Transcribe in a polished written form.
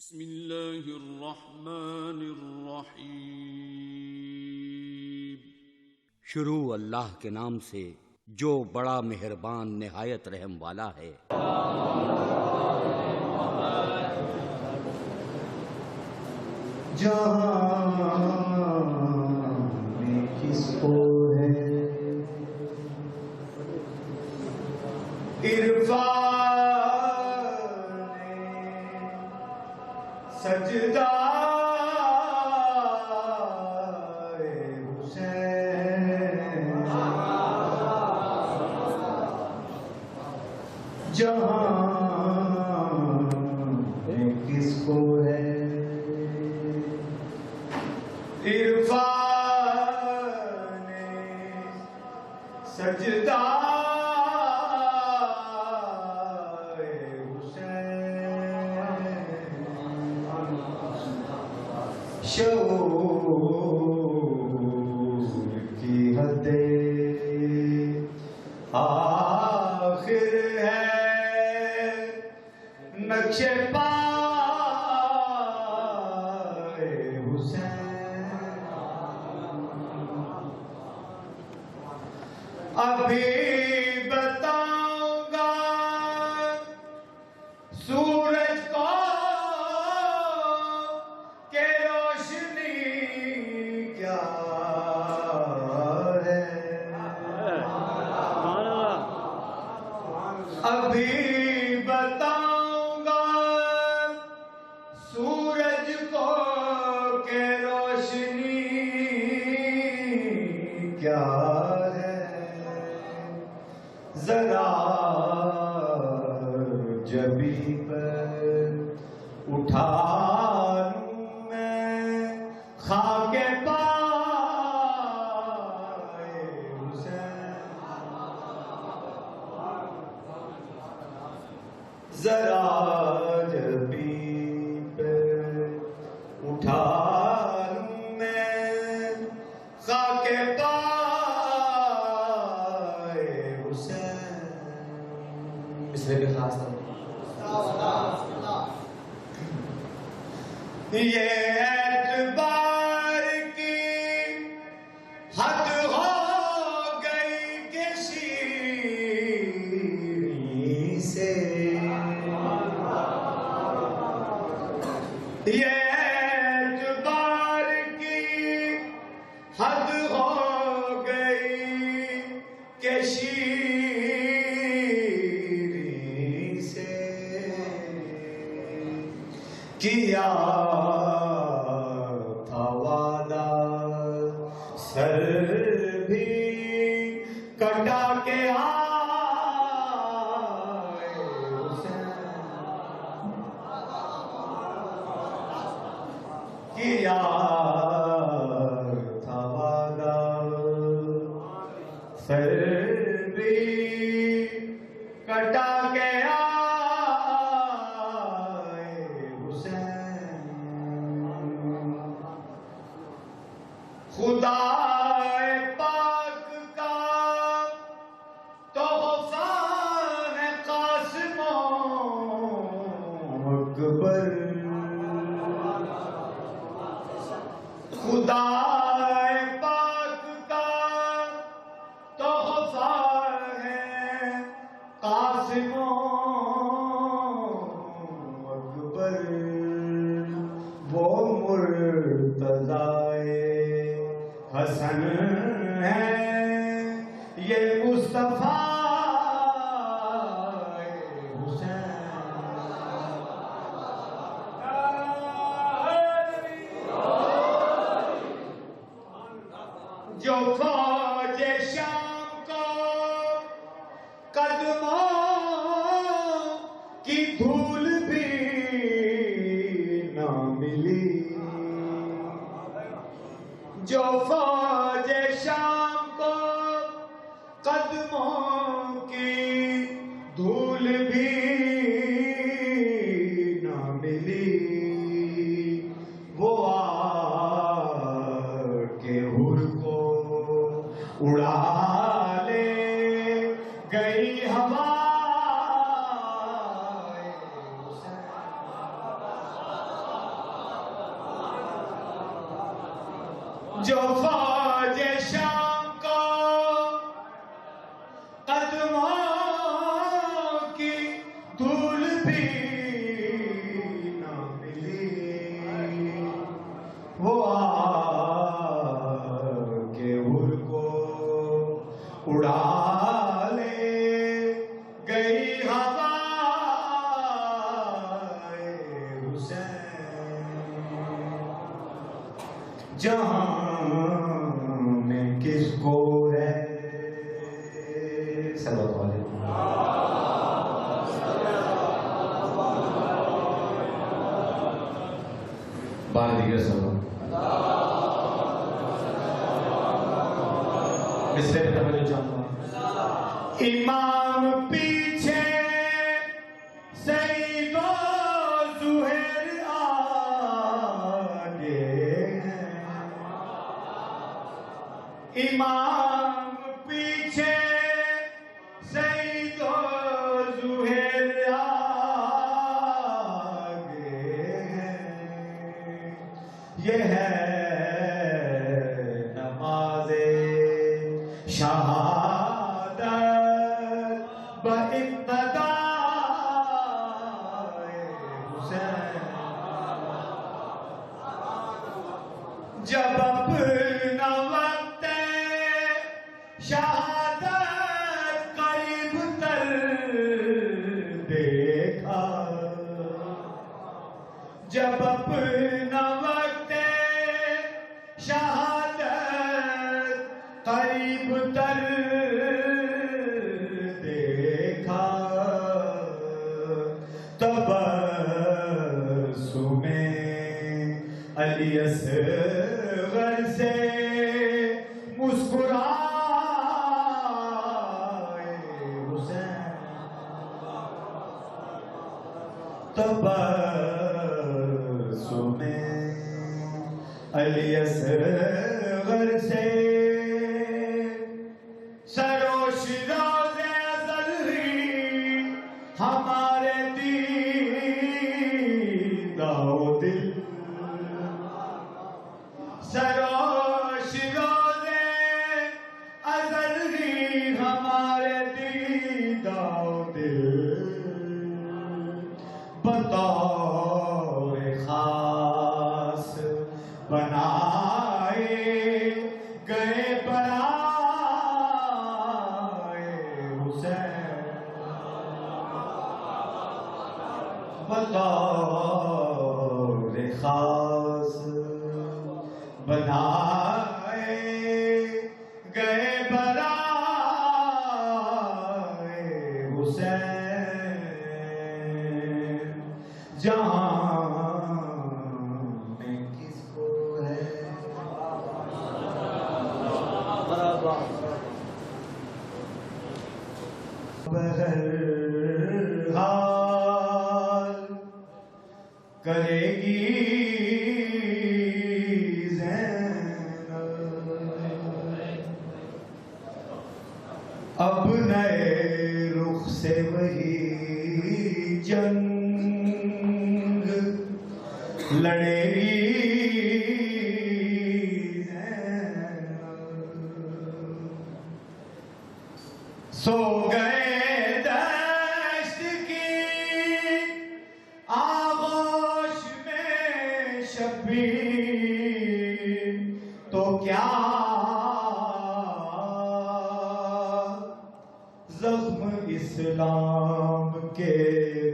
بسم اللہ الرحمن الرحیم۔ شروع اللہ کے نام سے جو بڑا مہربان نہایت رحم والا ہے۔ جہاں میں کس کو ہے عرفان سجدہ حسین، جہاں میں کس کو ہے عرفان سجدہ شعور کی حد آخر ہے نقش پائے حسین، ابھی بتاؤں گا سورج کو کہ روشنی کیا ہے، ابھی بتاؤں گا سورج کو کہ روشنی کیا ہے، ذرا جبی پر اٹھا لوں میں خاک پائے حسین، ذرا جبی پر اٹھا لوں میں خاک پائے حسین۔ اس لیے بھی خاص طور یہ اعتبار کی حد ہو گئی کہ شیریں سے، یہ اعتبار کی حد ہو گئی کہ شیریں سے، کیا تھا وعدہ سر بھی کٹا کے آئے حسین، کیا تھا وعدہ سر بھی کٹا کے آئے حسین، خدا پاک کا تحفہ ہے قاسم و اکبر، خدا پاک کا تحفہ ہے قاسم و اکبر، وہ مرتضی حسن ہے یہ مصطفیٰ جو فوج شام کو قدموں کی دھول بھی نہ ملی، جو فوج شام کو قدموں کی دھول بھی نہ ملی، وہ آ کے حور کو اڑا لے گئی ہوا، جو فوج شام کو قدموں کی دھول بھی نہ ملی وہ آ کے ان کو اڑا لے گئی ہوائے حسین جہاں میں کس کو ہے صلی اللہ علیہ وسلم بار دیگر سلام مصرے پہ توجہ چاہتا ہوں امام پیچھے سعید و زہر آگے ہیں امام پیچھے سعید و زہر آگے ہیں یہ ہے نماز شہادت باقتدائے حسین جب اپنا وقت شہادت قریب تر دیکھا جب اپنا وقت شہادت قریب تر دیکھا تبسم علی اصغر سے مسکرائے حسین تبسم علی اصغر سے سروش روز ازل ہی ہمارے دیدہ و دل سروش روز ازل ہی ہمارے دیدہ و دل بطور خاص بنائے گئے برائے حسین بطور خاص بنائے گئے برائے حسین جہاں میں کس کو ہے بہرحال کرے گی زینب اب نئے رخ سے وہی جنگ لڑے گی زینب سو گئے دشت کی آغوش میں شبیر تو کیا زخم اسلام کے